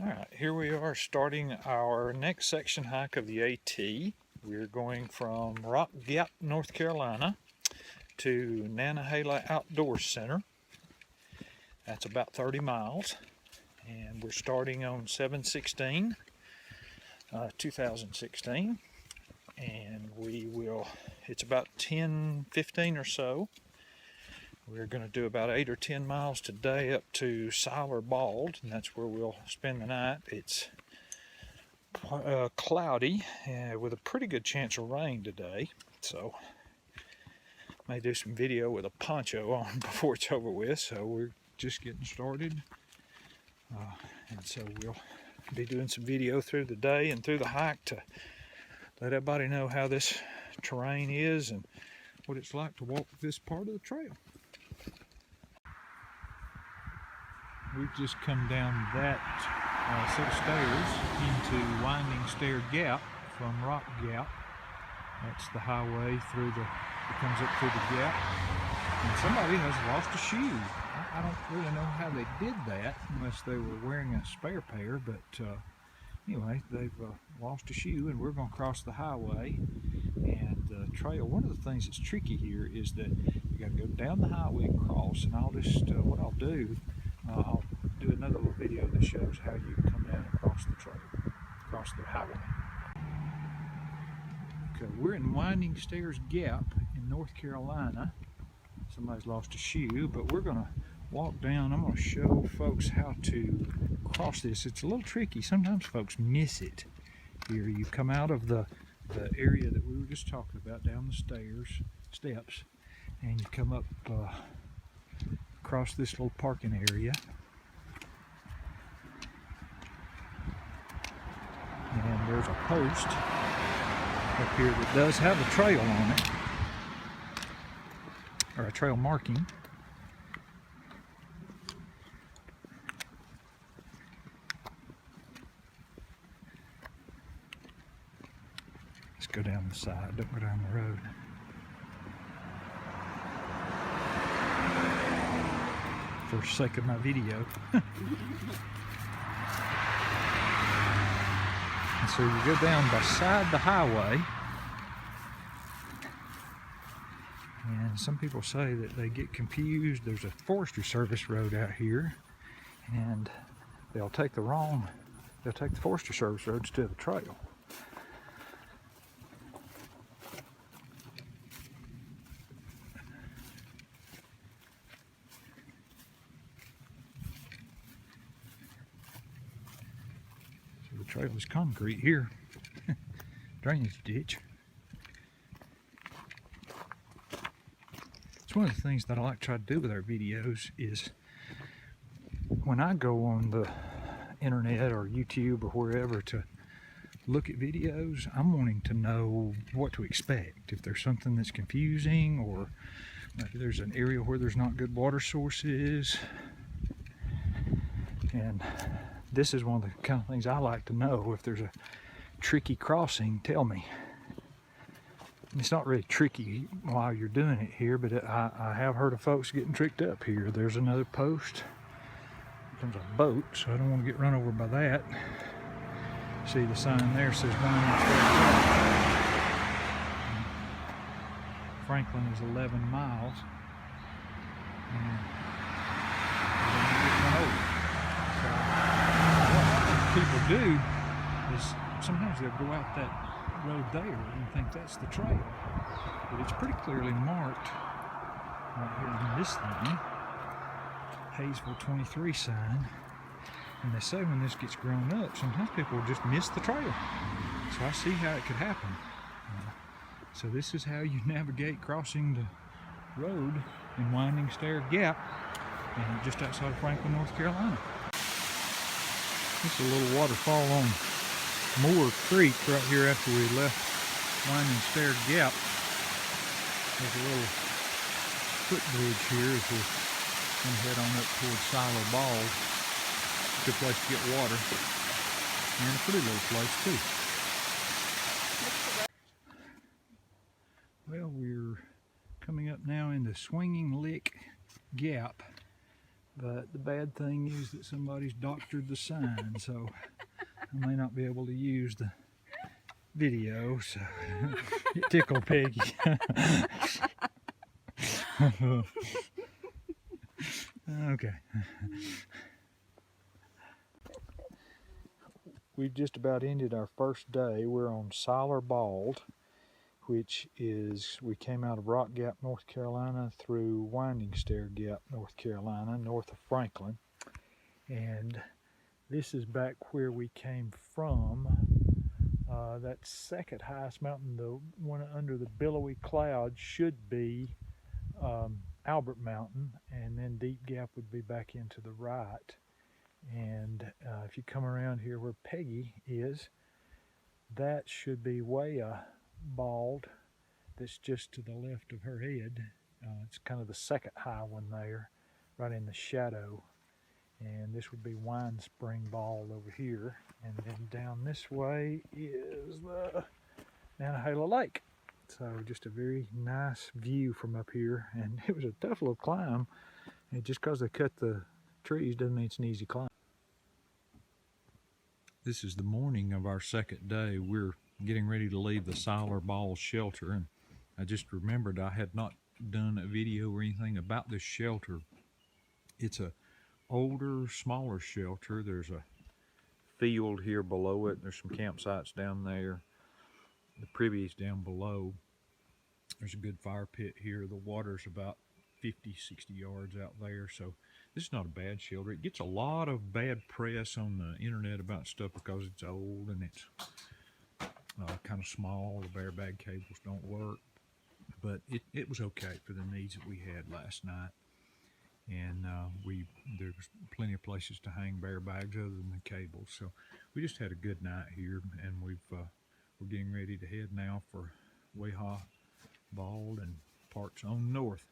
Alright, here we are starting our next section hike of the AT. We're going from Rock Gap, North Carolina to Nantahala Outdoor Center. That's about 30 miles. And we're starting on 7/16/2016. And it's about 10:15 or so. We're going to do about 8 or 10 miles today up to Siler Bald, and that's where we'll spend the night. It's cloudy with a pretty good chance of rain today, so may do some video with a poncho on before it's over with. So we're just getting started, and so we'll be doing some video through the day and through the hike to let everybody know how this terrain is and what it's like to walk this part of the trail. We've just come down that set of stairs into Winding Stair Gap from Rock Gap. That's the highway that comes up through the gap. And somebody has lost a shoe. I don't really know how they did that unless they were wearing a spare pair, but anyway, they've lost a shoe, and we're going to cross the highway and the trail. One of the things that's tricky here is that you got to go down the highway and cross, and I'll do another little video that shows how you come down and cross the trail, across the highway. Okay, we're in Winding Stairs Gap in North Carolina. Somebody's lost a shoe, but we're going to walk down. I'm going to show folks how to cross this. It's a little tricky. Sometimes folks miss it. Here, you come out of the area that we were just talking about, down the steps, and you come up across this little parking area. And there's a post up here that does have a trail on it, or a trail marking. Let's go down the side, don't go down the road. For the sake of my video. And so you go down beside the highway, and some people say that they get confused. There's a Forestry Service road out here, and they'll take the Forestry Service road instead of the trail. The trail is concrete here. Drainage ditch. It's one of the things that I like to try to do with our videos is when I go on the internet or YouTube or wherever to look at videos, I'm wanting to know what to expect. If there's something that's confusing, or maybe there's an area where there's not good water sources. And this is one of the kind of things I like to know. If there's a tricky crossing, tell me. It's not really tricky while you're doing it here, but I have heard of folks getting tricked up here. There's another post. There's a boat, so I don't want to get run over by that. See the sign there says Winding Stair Gap. Franklin is 11 miles. And people do is sometimes they'll go out that road there and think that's the trail, but it's pretty clearly marked right here on this thing, Hayesville 23 sign. And they say when this gets grown up, sometimes people will just miss the trail. So I see how it could happen. So this is how you navigate crossing the road in Winding Stair Gap, and just outside of Franklin, North Carolina. This is a little waterfall on Moore Creek right here after we left Winding Stair Gap. There's a little footbridge here as we're going to head on up towards Siler Bald. Good place to get water, and a pretty little place too. Well, we're coming up now into Swinging Lick Gap. But the bad thing is that somebody's doctored the sign, so I may not be able to use the video, so it tickled Peggy. Okay. We've just about ended our first day. We're on Siler Bald, which is, we came out of Rock Gap, North Carolina through Winding Stair Gap, North Carolina, north of Franklin. And this is back where we came from. That second highest mountain, the one under the billowy clouds, should be Albert Mountain, and then Deep Gap would be back into the right. And if you come around here where Peggy is, that should be Siler Bald. That's just to the left of her head. It's kind of the second high one there, right in the shadow. And this would be Wine Spring Bald over here. And then down this way is the Nantahala Lake. So just a very nice view from up here. And it was a tough little climb. And just because they cut the trees doesn't mean it's an easy climb. This is the morning of our second day. We're getting ready to leave the Siler Bald shelter, and I just remembered I had not done a video or anything about this shelter. It's a older, smaller shelter. There's a field here below it. There's some campsites down there. The privy's down below. There's a good fire pit here. The water's about 50, 60 yards out there, so this is not a bad shelter. It gets a lot of bad press on the internet about stuff because it's old and it's kind of small. The bear bag cables don't work, but it was okay for the needs that we had last night. And there was plenty of places to hang bear bags other than the cables. So we just had a good night here, and we're getting ready to head now for Siler Bald and parts on north.